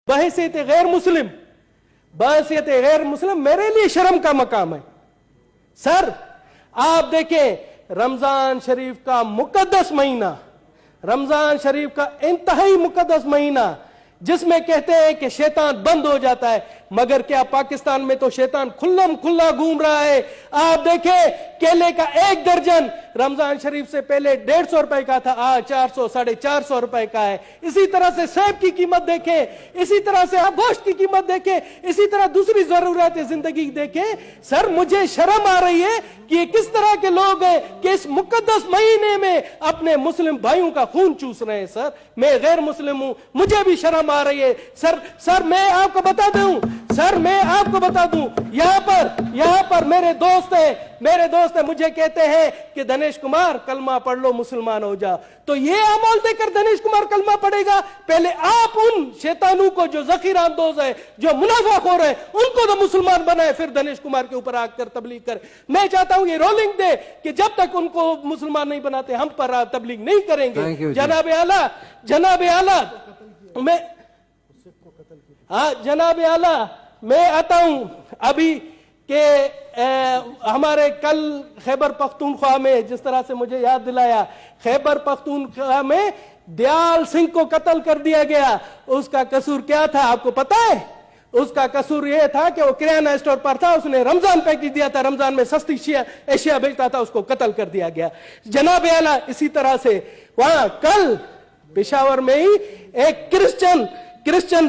بحیثیت غیر مسلم میرے لیے شرم کا مقام ہے. سر آپ دیکھیں رمضان شریف کا مقدس مہینہ، رمضان شریف کا انتہائی مقدس مہینہ جس میں کہتے ہیں کہ شیطان بند ہو جاتا ہے، مگر کیا پاکستان میں تو شیطان کھلم کھلا گھوم رہا ہے. آپ دیکھیں کیلے کا 1 درجن رمضان شریف سے پہلے 150 روپے کا تھا، آج 400 450 روپے کا ہے. اسی طرح سے سیب کی قیمت دیکھیں، اسی طرح سے آپ گوشت کی قیمت دیکھیں، اسی طرح دوسری ضرورت زندگی دیکھیں. سر مجھے شرم آ رہی ہے کہ یہ کس طرح کے لوگ ہیں کہ اس مقدس مہینے میں اپنے مسلم بھائیوں کا خون چوس رہے ہیں. سر میں غیر مسلم ہوں، مجھے بھی شرم آ رہی ہے. سر میں آپ کو بتا دوں یہاں پر میرے دوست ہیں مجھے کہتے ہیں کہ دنیش کمار کلمہ پڑھ لو مسلمان ہو جا. تو یہ عمل دے کر دنیش کمار کلمہ پڑھے گا؟ پہلے آپ ان شیطانوں کو جو ذخیرہ اندوز ہے، جو منافع خور ہے، ان کو تو مسلمان بنائے، پھر دنیش کمار کے اوپر آ کر تبلیغ کر. میں چاہتا ہوں یہ رولنگ دے کہ جب تک ان کو مسلمان نہیں بناتے ہم پر تبلیغ نہیں کریں گے. جناب اعلیٰ میں آتا ہوں ابھی کہ ہمارے کل خیبر پختونخوا میں جس طرح سے مجھے یاد دلایا، خیبر پختونخوا میں دیال سنگھ کو قتل کر دیا گیا. اس کا قصور کیا تھا آپ کو پتا ہے؟ اس کا قصور یہ تھا کہ وہ کرانہ اسٹور پر تھا، اس نے رمضان پیکج دیا تھا، رمضان میں سستی اشیاء بیچتا تھا، اس کو قتل کر دیا گیا. جناب اعلیٰ اسی طرح سے وہاں کل پشاور میں ہی ایک کرسچن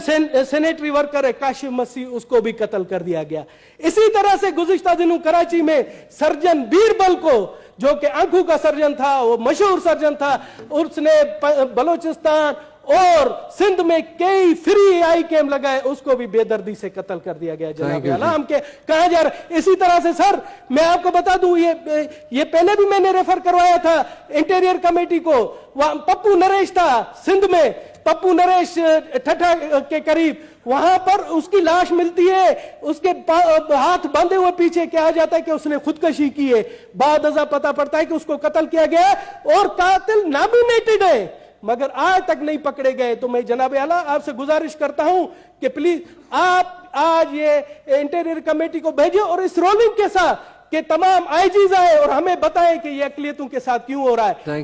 سینیٹری ورکر ہے کاشف مسیح، اس کو بھی قتل کر دیا گیا. اسی طرح سے گزشتہ دنوں کراچی میں سرجن بیربل کو، جو کہ آنکھوں کا سرجن تھا، وہ مشہور سرجن تھا، اس نے بلوچستان اور سندھ میں کئی فری آئی کیم لگائے، اس کو بھی بے دردی سے قتل کر دیا گیا. جناب اعلیٰ ہم کہاں جا رہے؟ اسی طرح سے سر میں آپ کو بتا دوں، یہ پہلے بھی میں نے ریفر کروایا تھا انٹیریئر کمیٹی کو. پپو نریش تھا سندھ میں، پپو نریش ٹھٹھا کے قریب، وہاں پر اس کی لاش ملتی ہے، اس کے ہاتھ باندھے ہوئے پیچھے کہا جاتا ہے کہ اس نے خودکشی کی ہے. بعد ازاں پتہ پڑتا ہے کہ اس کو قتل کیا گیا اور قاتل نامینیٹڈ ہے، مگر آج تک نہیں پکڑے گئے. تو میں جناب اعلیٰ آپ سے گزارش کرتا ہوں کہ پلیز آپ آج یہ انٹیریئر کمیٹی کو بھیجیں اور اس رولنگ کے ساتھ کہ تمام آئی جیز آئے اور ہمیں بتائیں کہ یہ اقلیتوں کے ساتھ کیوں ہو رہا ہے.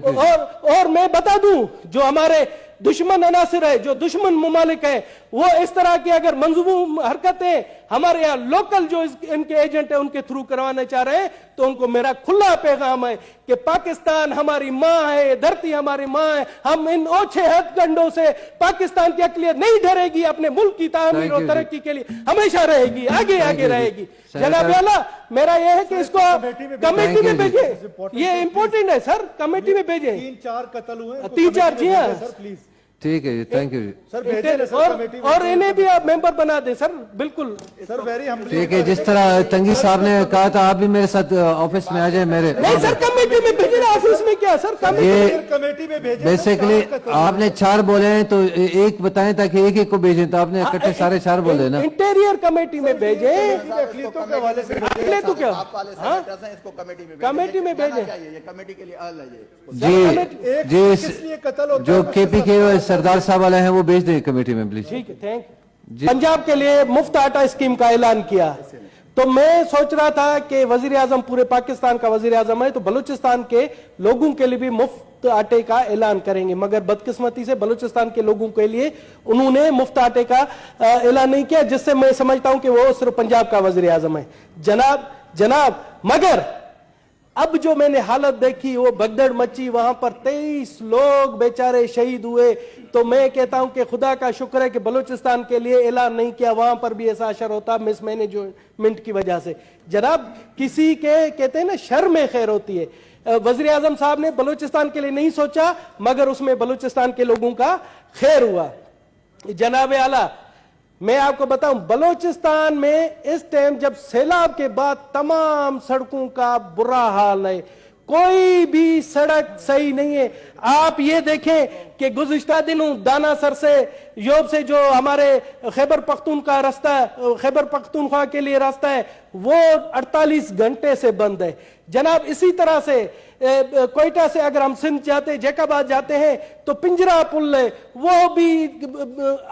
اور میں بتا دوں جو ہمارے دشمن عناصر ہے، جو دشمن ممالک ہیں، وہ اس طرح کی اگر منظوم حرکتیں ہمارے یہاں لوکل جو ان کے ایجنٹ ہیں ان کے تھرو کروانا چاہ رہے ہیں، تو ان کو میرا کھلا پیغام ہے کہ پاکستان ہماری ماں ہے، دھرتی ہماری ماں ہے. ہم ان اوچھے ہتھ کنڈوں سے پاکستان کی اقلیت نہیں ڈرے گی، اپنے ملک کی تعمیر اور ترقی کے لیے ہمیشہ رہے گی، آگے رہے گی. جناب اعلیٰ میرا یہ ہے کہ اس کو کمیٹی میں بھیجیں، یہ امپورٹنٹ ہے سر، کمیٹی میں بھیجیں. 3-4 قتل ہوئے، 3-4 جی ہاں پلیز. ٹھیک ہے جی، تھینک یو جی. اور انہیں بھی آپ ممبر بنا دیں سر. بالکل سر، ویری ہمبلی. ٹھیک ہے، جس طرح تنگی صاحب نے کہا تھا آپ بھی میرے ساتھ آفس میں آ جائیں. میرے نہیں سر، کمیٹی میں بھیجیں. آفس میں کیا سر، کمیٹی میں بھیجیں. بیسیکلی آپ نے 4 بولے ہیں تو ایک بتائیں تاکہ ایک کو بھیجیں، تو آپ نے اکٹھے سارے 4 بولے نا. انٹیریئر کمیٹی میں بھیجیں. اقلیتوں کے حوالے سے اقلیتوں کیا کمیٹی میں بھیجیں. جی جو کے پی کے سردار صاحب والے ہیں وہ بھیج دیں کمیٹی میں پلیز. ٹھیک ہے، تھینک. پنجاب کے لیے مفت آٹا اسکیم کا اعلان کیا، تو میں سوچ رہا تھا کہ وزیر اعظم پورے پاکستان کا وزیر اعظم ہے، تو بلوچستان کے لوگوں کے لیے بھی مفت آٹے کا اعلان کریں گے. مگر بدقسمتی سے بلوچستان کے لوگوں کے لیے انہوں نے مفت آٹے کا اعلان نہیں کیا، جس سے میں سمجھتا ہوں کہ وہ صرف پنجاب کا وزیر اعظم ہے. جناب مگر اب جو میں نے حالت دیکھی، وہ بگدڑ مچی، وہاں پر 23 لوگ بیچارے شہید ہوئے. تو میں کہتا ہوں کہ خدا کا شکر ہے کہ بلوچستان کے لیے اعلان نہیں کیا، وہاں پر بھی ایسا اشر ہوتا مس مینجمنٹ کی وجہ سے. جناب کسی کے کہتے ہیں نا شر میں خیر ہوتی ہے. وزیر اعظم صاحب نے بلوچستان کے لیے نہیں سوچا، مگر اس میں بلوچستان کے لوگوں کا خیر ہوا. جناب اعلیٰ میں آپ کو بتاؤں، بلوچستان میں اس ٹائم جب سیلاب کے بعد تمام سڑکوں کا برا حال ہے، کوئی بھی سڑک صحیح نہیں ہے. آپ یہ دیکھیں کہ گزشتہ دنوں دانا سر سے یوب سے جو ہمارے خیبر پختونخوا راستہ خیبر پختونخوا کے لیے راستہ ہے وہ 48 گھنٹے سے بند ہے جناب. اسی طرح سے کوئٹہ سے اگر ہم سندھ جاتے جیک آباد جاتے ہیں تو پنجرا پل ہے وہ بھی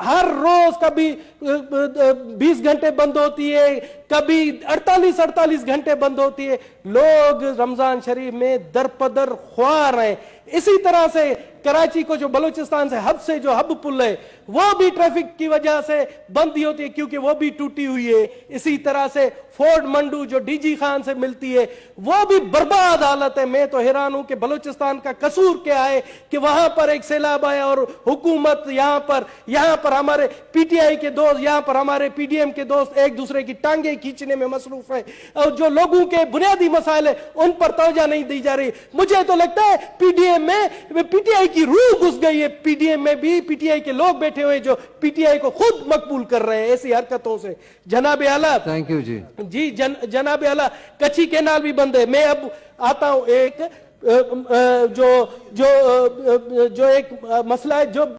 ہر روز کبھی 20 گھنٹے بند ہوتی ہے کبھی 48 گھنٹے بند ہوتی ہے. لوگ رمضان شریف میں درپدر خوار ہیں. اسی طرح سے کراچی کو جو بلوچستان سے جو ہب پل ہے وہ بھی ٹریفک کی وجہ سے بند ہی ہوتی ہے کیونکہ وہ بھی ٹوٹی ہوئی ہے. اسی طرح سے فورڈ منڈو جو ڈی جی خان سے ملتی ہے وہ بھی برباد حالت ہے. میں تو حیران ہوں کہ بلوچستان کا قصور کیا ہے کہ وہاں پر ایک سیلاب آیا اور حکومت یہاں پر ہمارے پی ٹی آئی کے دوست یہاں پر ہمارے پی ڈی ایم کے دوست ایک دوسرے کی ٹانگیں کھینچنے میں مصروف ہے اور جو لوگوں کے بنیادی مسائل ہیں ان پر توجہ نہیں دی جا رہی. مجھے تو لگتا ہے پی ڈی ایم میں پی ٹی آئی کی روح گھس گئی ہے. پی ڈی ایم میں بھی پی ٹی آئی کے لوگ بیٹھے ہوئے جو پی ٹی آئی کو خود مقبول کر رہے ہیں ایسی حرکتوں سے. جناب اعلیٰ تھینک یو جی جناب اعلیٰ کچھی کینال بھی بند ہے. میں اب آتا ہوں ایک جو ایک مسئلہ ہے جو